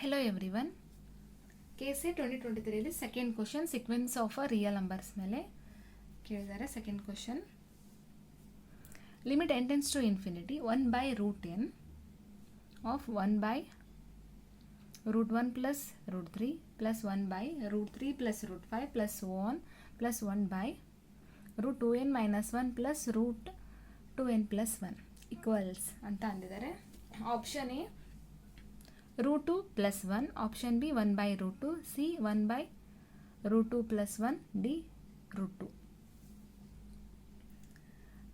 Hello everyone. KSA 2023 second question sequence of a real numbers ಮೇಲೆ ಕೇಳಿದ್ದಾರೆ. Second question, limit n tends to infinity 1/√n of 1/√1 plus √3 plus 1/√3 plus √5 plus so on plus 1/√2n minus 1 plus √2n plus 1 equals ಅಂತ ಅಂದಿದ್ದಾರೆ. Option A √2 plus 1, option B 1/√2, C 1/√2 plus 1, D √2.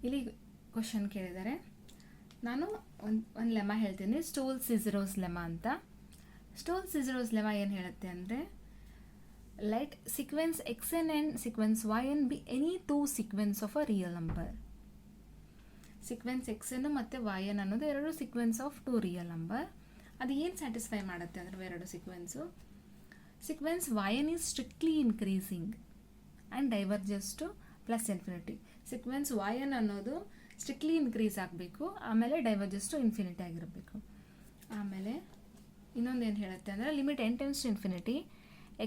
ಇಲ್ಲಿ question ಕೇಳಿದ್ದಾರೆ. ನಾನು ಒಂದು ಲೆಮ ಹೇಳ್ತೀನಿ, stool ಸಿಸರೋಸ್ ಲೆಮ ಅಂತ. Stool ಸಿಸರೋಸ್ ಲೆಮ ಏನು ಹೇಳುತ್ತೆ ಅಂದರೆ, let sequence xn and sequence yn be any two sequence of a real number. Sequence xn ಮತ್ತು yn ಅನ್ನೋದು ಎರಡು sequence of two real number. ಅದು ಏನು ಸ್ಯಾಟಿಸ್ಫೈ ಮಾಡುತ್ತೆ ಅಂದರೆ ಎರಡು sequence. Sequence yn is strictly increasing and diverges to plus infinity. Sequence yn ಅನ್ನೋದು strictly increase ಆಗಬೇಕು, ಆಮೇಲೆ ಡೈವರ್ಜಸ್ ಟು ಇನ್ಫಿನಿಟಿ ಆಗಿರಬೇಕು. ಆಮೇಲೆ ಇನ್ನೊಂದು ಏನು ಹೇಳುತ್ತೆ ಅಂದರೆ, limit n tends to infinity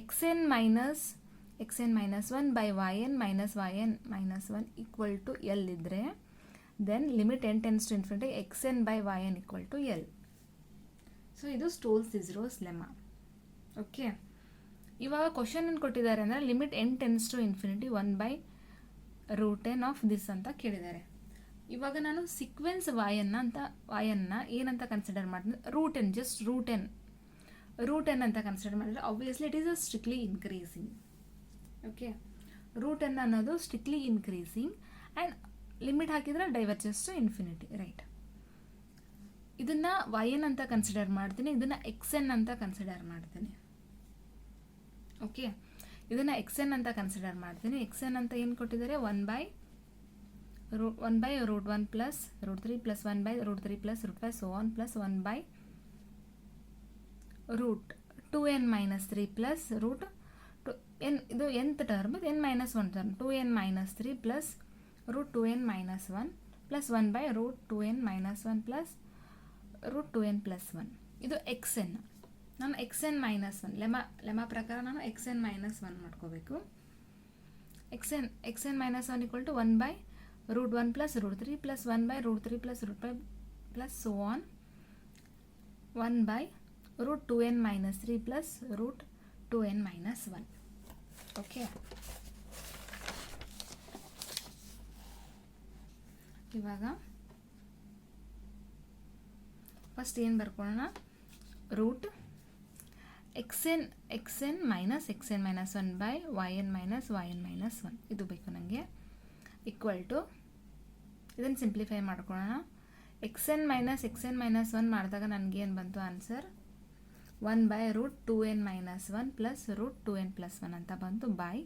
xn minus 1/yn minus yn minus 1 equal to L ಇದ್ದರೆ, then limit n tends to infinity xn/yn equal to L. So ಇದು ಸ್ಟೋಲ್ ಸಿಸರೋಸ್ ಲೆಮ. ಓಕೆ, ಇವಾಗ question ಏನು ಕೊಟ್ಟಿದ್ದಾರೆ ಅಂದರೆ, limit n tends to infinity 1/√n of this ಅಂತ ಕೇಳಿದ್ದಾರೆ. ಇವಾಗ ನಾನು ಸೀಕ್ವೆನ್ಸ್ y-ನ ಏನಂತ ಕನ್ಸಿಡರ್ ಮಾಡಿದ್ರೆ, √n, ಜಸ್ಟ್ √n ಅಂತ ಕನ್ಸಿಡರ್ ಮಾಡಿದ್ರೆ, obviously it is a strictly increasing. Okay, √n ಅನ್ನೋದು ಸ್ಟ್ರಿಕ್ಟ್ಲಿ ಇನ್ಕ್ರೀಸಿಂಗ್ ಆ್ಯಂಡ್ ಲಿಮಿಟ್ ಹಾಕಿದ್ರೆ ಡೈವರ್ಜಸ್ ಟು ಇನ್ಫಿನಿಟಿ, ರೈಟ್. ಇದನ್ನು yn ಅಂತ ಕನ್ಸಿಡರ್ ಮಾಡ್ತೀನಿ, ಇದನ್ನು xn ಅಂತ ಕನ್ಸಿಡರ್ ಮಾಡ್ತೀನಿ. ಓಕೆ, ಇದನ್ನು xn ಅಂತ ಕನ್ಸಿಡರ್ ಮಾಡ್ತೀನಿ. xn ಅಂತ ಏನು ಕೊಟ್ಟಿದ್ದಾರೆ, 1/√1 plus √3 plus 1/√3 plus √5 so on plus 1/√2n minus 3 plus √n, ಇದು nth term, n-1 term, 2n minus 3 plus √2n minus 1 plus 1/√2n minus 1 plus √2n plus 1. ಇದು xn. ನಾನು xn ಮೈನಸ್ 1 ಲೆಮ ಪ್ರಕಾರ ನಾನು xn ಮೈನಸ್ 1 ಮಾಡ್ಕೋಬೇಕು. xn minus 1 equal to 1/√1 plus √3 plus 1/√3 plus √5 plus so on 1/√2n minus 3 plus √2n minus 1. Okay, ಇವಾಗ first ಏನು ಬರ್ಕೊಳ್ಳೋಣ, root xn minus 1/yn minus 1 ಇದು ಬೇಕು ನನಗೆ, ಈಕ್ವಲ್ ಟು, ಇದನ್ನು ಸಿಂಪ್ಲಿಫೈ ಮಾಡ್ಕೊಳ್ಳೋಣ. xn ಮೈನಸ್ 1 ಮಾಡಿದಾಗ ನನಗೇನು ಬಂತು answer, 1/√2n minus 1 plus √2n plus 1 ಅಂತ ಬಂತು. ಬೈ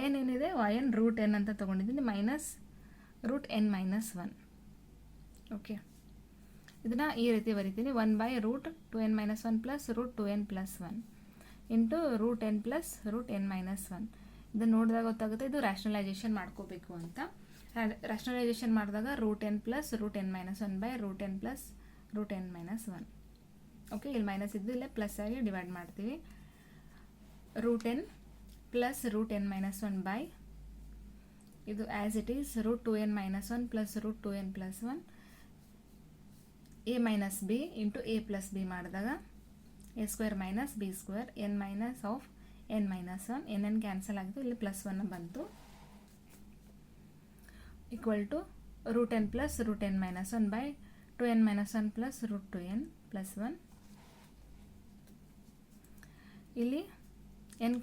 yn ಏನಿದೆ, yn √n ಅಂತ ತೊಗೊಂಡಿದ್ದೀನಿ, ಮೈನಸ್ √n ಮೈನಸ್ 1. ಓಕೆ, ಇದನ್ನು ಈ ರೀತಿ ಬರಿತೀನಿ, 1/√2n minus 1 plus √2n plus 1 into √n plus √n minus 1. ಇದನ್ನು ನೋಡಿದಾಗ ಗೊತ್ತಾಗುತ್ತೆ ಇದು ರ್ಯಾಷನಲೈಸೇಷನ್ ಮಾಡ್ಕೋಬೇಕು ಅಂತ. ರ್ಯಾಷನಲೈಸೇಷನ್ ಮಾಡಿದಾಗ √n plus √n minus 1/√n plus √n minus 1. Okay, ಇಲ್ಲಿ ಮೈನಸ್ ಇದ್ದು ಇಲ್ಲೇ ಪ್ಲಸ್ ಆಗಿ ಡಿವೈಡ್ ಮಾಡ್ತೀವಿ. √n plus √n minus 1 by ಇದು as it is √2n minus 1 plus √2n plus 1 a minus B into a plus B ಮಾಡಿದಾಗ a² minus b², n minus of n minus 1, n cancel ಆಗಿತ್ತು, ಇಲ್ಲಿ plus 1 ಬಂತು, equal to √n plus √n minus 1 by 2n minus 1 plus √2n plus 1. ಇಲ್ಲಿ √n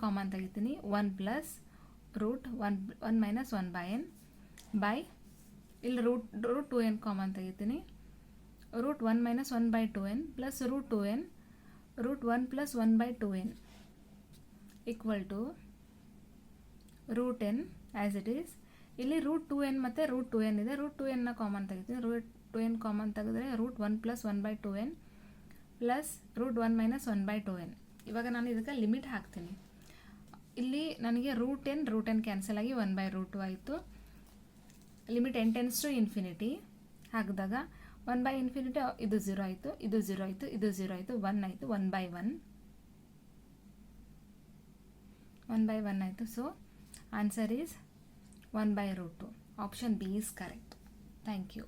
common ತೆಗಿತೀನಿ, 1 plus √1 minus 1 by n by ಇಲ್ಲಿ √2n common ತೆಗಿತೀನಿ, √1 minus 1/2n plus √2n √1 plus 1/2n equal to √n as it is. ಇಲ್ಲಿ √2n ಮತ್ತು √2n ಇದೆ, √2n common ತೆಗಿತೀನಿ, √2n common ತೆಗೆದ್ರೆ √1 plus 1/2n plus √1 minus 1/2n. ಇವಾಗ ನಾನು ಇದಕ್ಕೆ ಲಿಮಿಟ್ ಹಾಕ್ತೀನಿ. ಇಲ್ಲಿ ನನಗೆ √n ಕ್ಯಾನ್ಸಲ್ ಆಗಿ 1/√2 ಆಯಿತು. Limit n tends to infinity ಹಾಕಿದಾಗ 1 ಬೈ ಇನ್ಫಿನಿಟಿ ಇದು 0 ಆಯಿತು, ಇದು 0 ಆಯಿತು, ಇದು 0 ಆಯಿತು, 1 ಆಯಿತು, 1 ಬೈ 1 ಆಯಿತು. So answer is 1 by root 2. Option B is correct. Thank you.